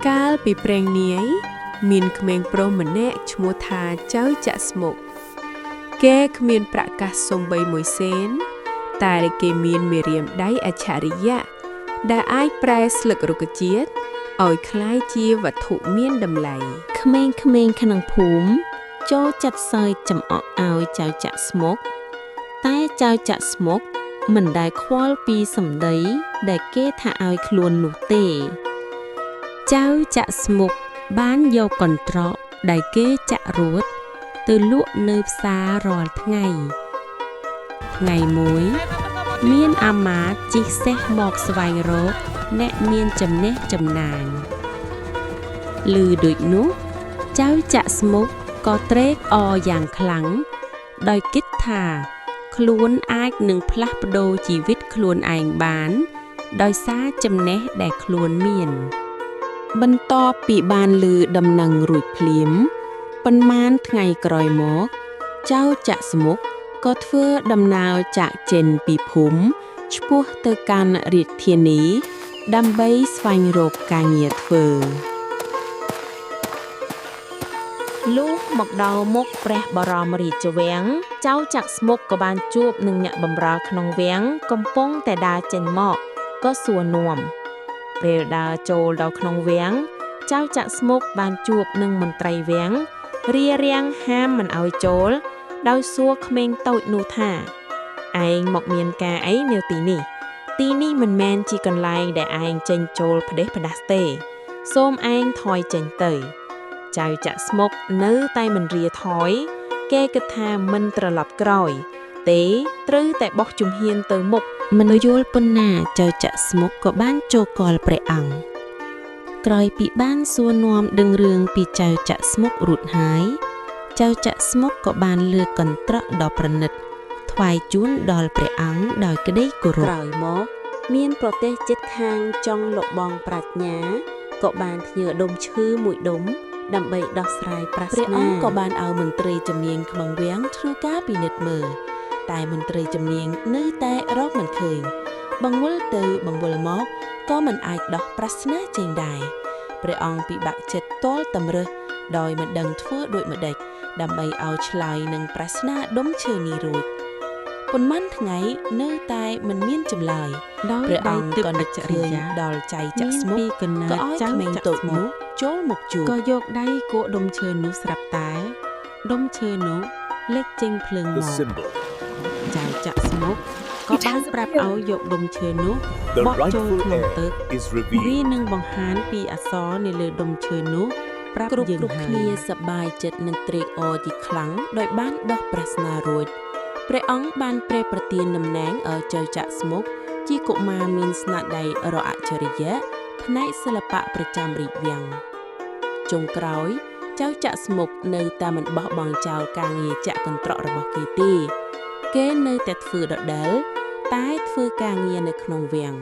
កាលពីព្រេងនាយមានក្មេងប្រុសម្នាក់ឈ្មោះថាចៅចាក់ស្មុកគេគ្មានប្រកាសសំបីមួយសេនតែគេមានមេរៀមដៃអច្ឆរិយៈដែលអាចប្រែស្លឹករុក្ខជាតិឲ្យคล้ายជាវត្ថុមានតម្លៃក្មេងៗក្នុងភូមិចូលចាត់សើចចំអកឲ្យចៅចាក់ស្មុកតែចៅចាក់ស្មុកមិនដែលខ្វល់ពីសម្ដីដែលគេថាឲ្យខ្លួននោះទេចៅចាក់ស្មុកបានយកកន្ត្រកដែលគេចាក់រួចទៅលក់នៅផ្សាររាល់ថ្ងៃមួយមានអាមាត្យជិះសេះមកស្វែងរកអ្នកមានចំណេះចំណាញឮដូចនោះចៅចាក់ស្មុកក៏ត្រេកអរយ៉ាងខ្លាំងដោយគិតថាខ្លួនអាចនឹងផ្លាស់ប្ដូរជីវិតខ្លួនឯងបានដោយសារចំណេះដែលខ្លួនមានបន្ទាប់ពីបានឮដំណឹងរួចភ្លាមប៉ុន្មានថ្ងៃក្រោយមកចៅចាក់ស្មុកក៏ធ្វើដំណើរចាកចេញពីភូមិឆ្ពោះទៅកាន់រាជធានីដើម្បីស្វែងរកការងារធ្វើលុះមកដល់មុខព្រះបរមរាជវាំងចៅចាក់ស្មុកក៏បានជួបនឹងអ្នកបម្រើក្នុងវាំងកំពុងតែដើរចេញមកក៏សួរនាំពេលដើរចូលដល់ក្នុងវាំងចៅចាក់ស្មុកបានជួបនឹងមន្ត្រីវាំងរារាំងហាមមិនឲ្យចូលដោយសួរក្មេងតូចនោះថាឯងមកមានការអីនៅទីនេះមិនមែនជាកន្លែងដែលឯងចេញចូលផ្ដេសផ្ដាស់ទេសូមឯងថយចេញទៅចៅចាក់ស្មុកនៅតែមិនរាថយគេគិតថាមិនត្រឡប់ក្រោយទេត្រូវតែបោះជំហានទៅមុខមិនយល់ប៉ុណ្ណាចៅចាក់ស្មុកក៏បានចូលកលព្រះអង្គក្រោយពីបានសួរនាំដឹងរឿងពីចៅចាក់ស្មុករួចហើយចៅចាក់ស្មុកក៏បានលើកកន្ត្រកដ៏ប្រណិតថ្វាយជូនដល់ព្រះអង្គដោយក្តីគោរពក្រោយមកមានប្រទេសជិតខាងចង់លបងប្រាជ្ញាក៏បានផ្ញើដុំឈើមួយដុំដើម្បីដោះស្រាយប្រស្នាព្រះអង្គក៏បានឲ្យមន្ត្រីជំនាញក្នុងវាំងធ្វើការពិនិត្យមើលតែមន្ត្រីជំនាញនៅតែរកមិនឃើញបង្វិលទៅបង្វិលមកក៏មិនអាចដោះប្រស្នាចេញដែរព្រះអង្គពិបាកចិត្តទាល់តម្រើសដោយមិនដឹងធ្វើដូចម្ដេចដើម្បីឲ្យឆ្លើយនឹងប្រស្នាដុំឈើនេះរួចប៉ុន្មានថ្ងៃនៅតែមិនមានចម្លើយព្រះអង្គក៏នឹកឃើញដល់ចៃចាក់ស្មុកក៏ឲ្យក្មេងតូចនោះចូលមកជួបក៏យកដៃគោដុំឈើនោះស្រាប់តែដុំឈើនោះលេចចេញភ្លើងមកចៅចាក់ស្មុកក៏បានប្រាប់ឲ្យយកដុំឈើនោះបោះចូលក្នុងទឹកវានឹងបង្ហាញពីអក្សរនៅលើដុំឈើនោះប្រាប់យើងហើយគ្នាសប្បាយចិត្តនឹងត្រេកអរជាខ្លាំងដោយបានដោះប្រស្នារួចព្រះអង្គបានព្រះប្រទានតំណែងឲ្យចៅចាក់ស្មុកជាកុមារមានស្នាដៃរកអច្ឆរិយៈផ្នែកសិល្បៈប្រចាំរាជវាំងចុងក្រោយចៅចាក់ស្មុកនៅតែមិនបោះបង់ចោលការងារចាក់កន្ត្រករបស់គេទេគេនៅតែធ្វើដដែលតែធ្វើការងារនៅក្នុងវាំង